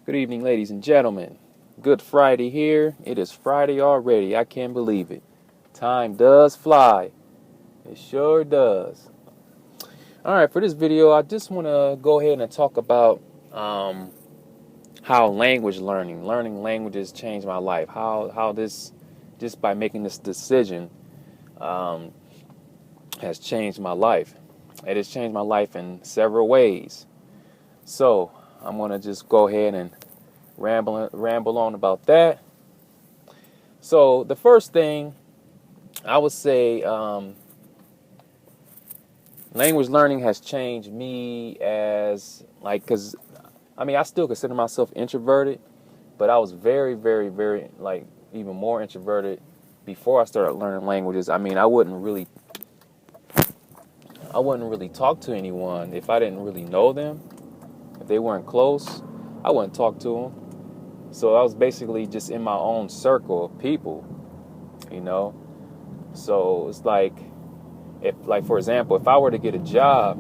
Good evening, ladies and gentlemen. Good Friday here. It is Friday already. I can't believe it. Time does fly. It sure does. All right, for this video, I just want to go ahead and talk about how learning languages changed my life. How this, just by making this decision, um, has changed my life. It has changed my life in several ways. So I'm going to just go ahead and ramble on about that. So the first thing I would say, language learning has changed me as because I still consider myself introverted, but I was very, very, very even more introverted before I started learning languages. I wouldn't really talk to anyone if I didn't really know them. If they weren't close, I wouldn't talk to them. So I was basically just in my own circle of people, you know. So it's for example, if I were to get a job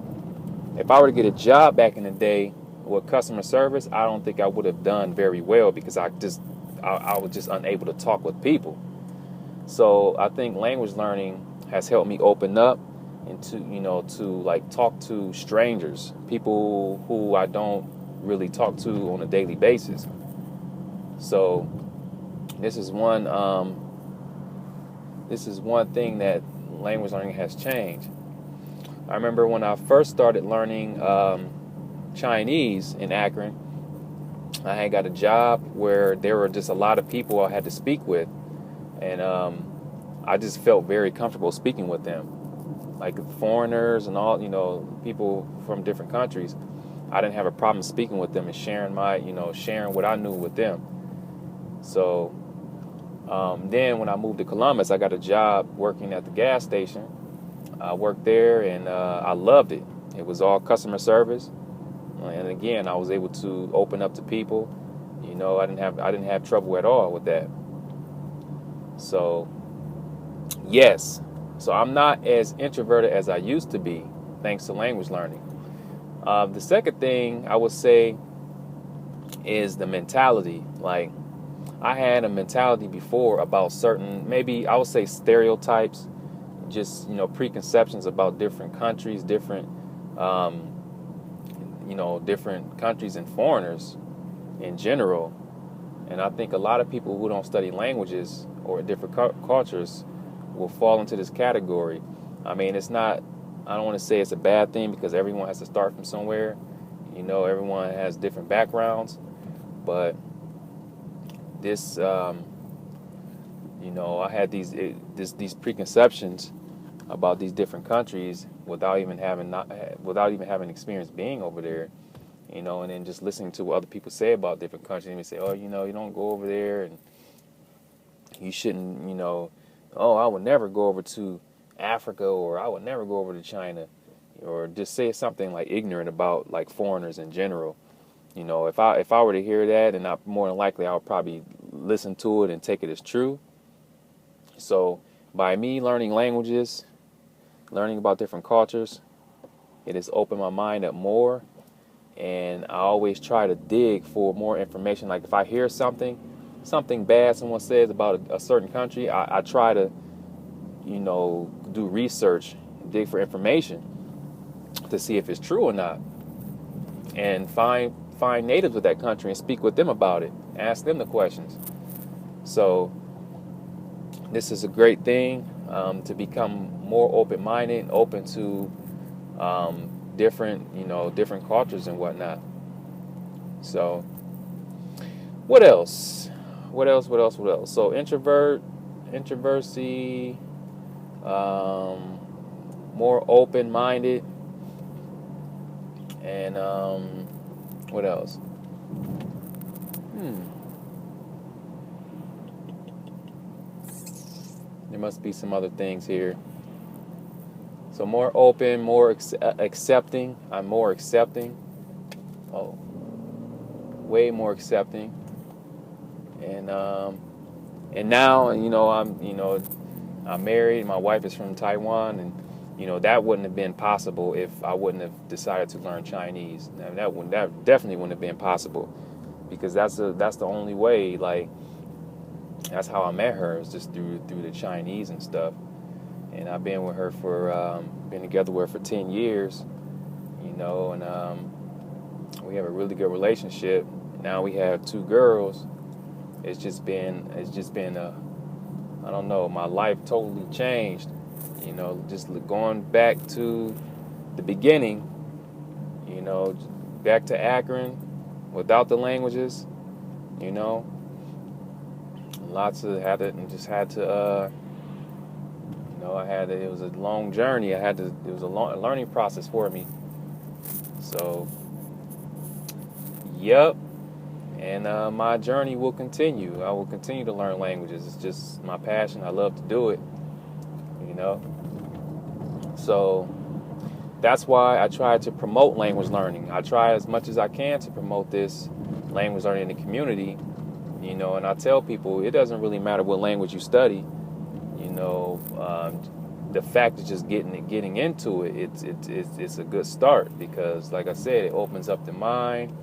back in the day with customer service, I don't think I would have done very well because I was just unable to talk with people. So I think language learning has helped me open up and to talk to strangers, people who I don't really talk to on a daily basis. So this is one thing that language learning has changed. I remember when I first started learning Chinese in Akron, I had got a job where there were just a lot of people I had to speak with, and I just felt very comfortable speaking with them, like foreigners and all, people from different countries. I didn't have a problem speaking with them and sharing what I knew with them. So then when I moved to Columbus, I got a job working at the gas station. I worked there and I loved it. It was all customer service. And again, I was able to open up to people. I didn't have trouble at all with that. So, yes. So I'm not as introverted as I used to be, thanks to language learning. The second thing I would say is the mentality. I had a mentality before about certain, maybe I would say stereotypes, just, preconceptions about different countries, different countries and foreigners in general. And I think a lot of people who don't study languages or different cultures will fall into this category. I don't want to say it's a bad thing because everyone has to start from somewhere. Everyone has different backgrounds, but this, I had these preconceptions about these different countries without even having experience being over there, and then just listening to what other people say about different countries, and they say, oh, you don't go over there, and you shouldn't, oh, I would never go over to Africa, or I would never go over to China, or just say something ignorant about foreigners in general. If I were to hear that, and more than likely I would probably listen to it and take it as true. So by me learning languages, learning about different cultures, it has opened my mind up more, and I always try to dig for more information. Like if I hear something bad someone says about a certain country, I try to, do research, dig for information to see if it's true or not, and find natives of that country and speak with them about it, ask them the questions. So this is a great thing, to become more open-minded and open to different cultures and whatnot. So what else? So introversy, more open-minded, and what else? There must be some other things here. So more open, more accepting. I'm more accepting. Oh, way more accepting. And now, I'm married. My wife is from Taiwan, and that wouldn't have been possible if I wouldn't have decided to learn Chinese. That definitely wouldn't have been possible because that's the only way. Like, that's how I met her, is just through the Chinese and stuff. And I've been with her for been together with her for 10 years, you know, and we have a really good relationship. Now we have 2 girls. It's just been I don't know, my life totally changed, you know, just going back to the beginning, you know, back to Akron without the languages, you know. Lots of it was a long journey. It was a learning process for me. So, yep. And my journey will continue. I will continue to learn languages. It's just my passion. I love to do it, you know. So that's why I try to promote language learning. I try as much as I can to promote this language learning in the community, you know. And I tell people it doesn't really matter what language you study, you know. The fact of just getting into it, it's a good start, because, like I said, it opens up the mind,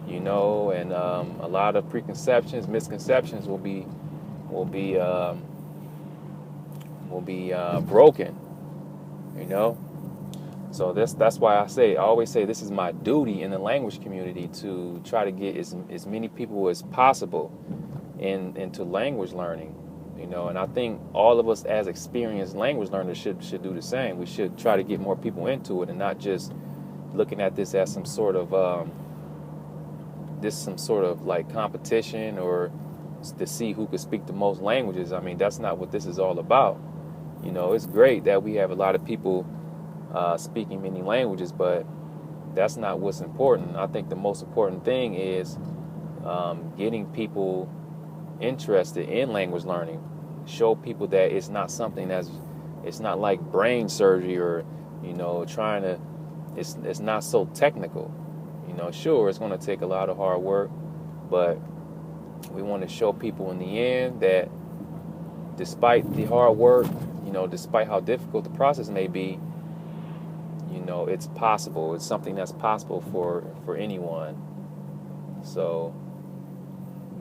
you know, and a lot of preconceptions, misconceptions will be broken, you know. So that's why I always say this is my duty in the language community, to try to get as many people as possible into language learning, you know. And I think all of us as experienced language learners should do the same. We should try to get more people into it, and not just looking at this as some sort of like competition, or to see who could speak the most languages. I mean, that's not what this is all about. You know, it's great that we have a lot of people speaking many languages, but that's not what's important. I think the most important thing is getting people interested in language learning. Show people that it's not something it's not like brain surgery, or, you know, it's not so technical. You know, sure, it's going to take a lot of hard work, but we want to show people in the end that despite the hard work, you know, despite how difficult the process may be, you know, it's possible. It's something that's possible for anyone. So,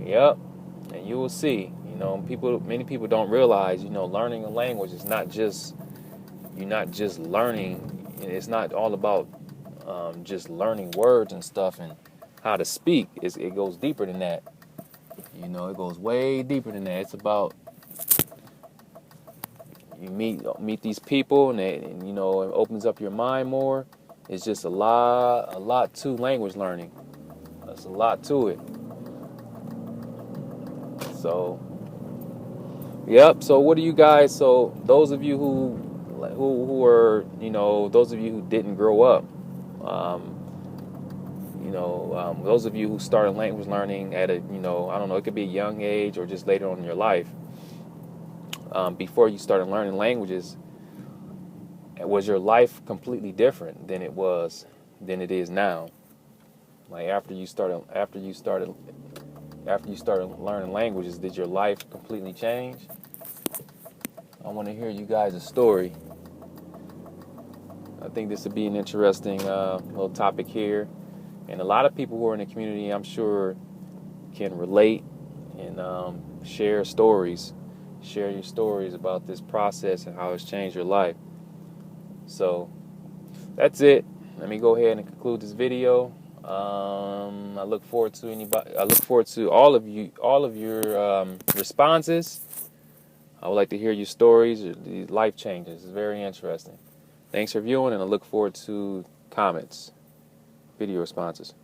yep. And you will see, you know, many people don't realize, you know, learning a language is not just, you're not just learning. It's not all about just learning words and stuff and how to speak. It goes deeper than that. You know, it goes way deeper than that. It's about, you meet these people, and you know, it opens up your mind more. It's just a lot to language learning. There's a lot to it. So, yep. So what do you guys? So those of you who are, you know, those of you who didn't grow up, you know, those of you who started language learning at a, you know, I don't know, it could be a young age or just later on in your life. Before you started learning languages, was your life completely different than it is now? Like after you started learning languages, did your life completely change? I want to hear you guys' story. I think this would be an interesting little topic here, and a lot of people who are in the community, I'm sure, can relate and share stories. Share your stories about this process and how it's changed your life. So that's it. Let me go ahead and conclude this video. I look forward to all of your responses. I would like to hear your stories, the life changes. It's very interesting. Thanks for viewing, and I look forward to comments, video responses.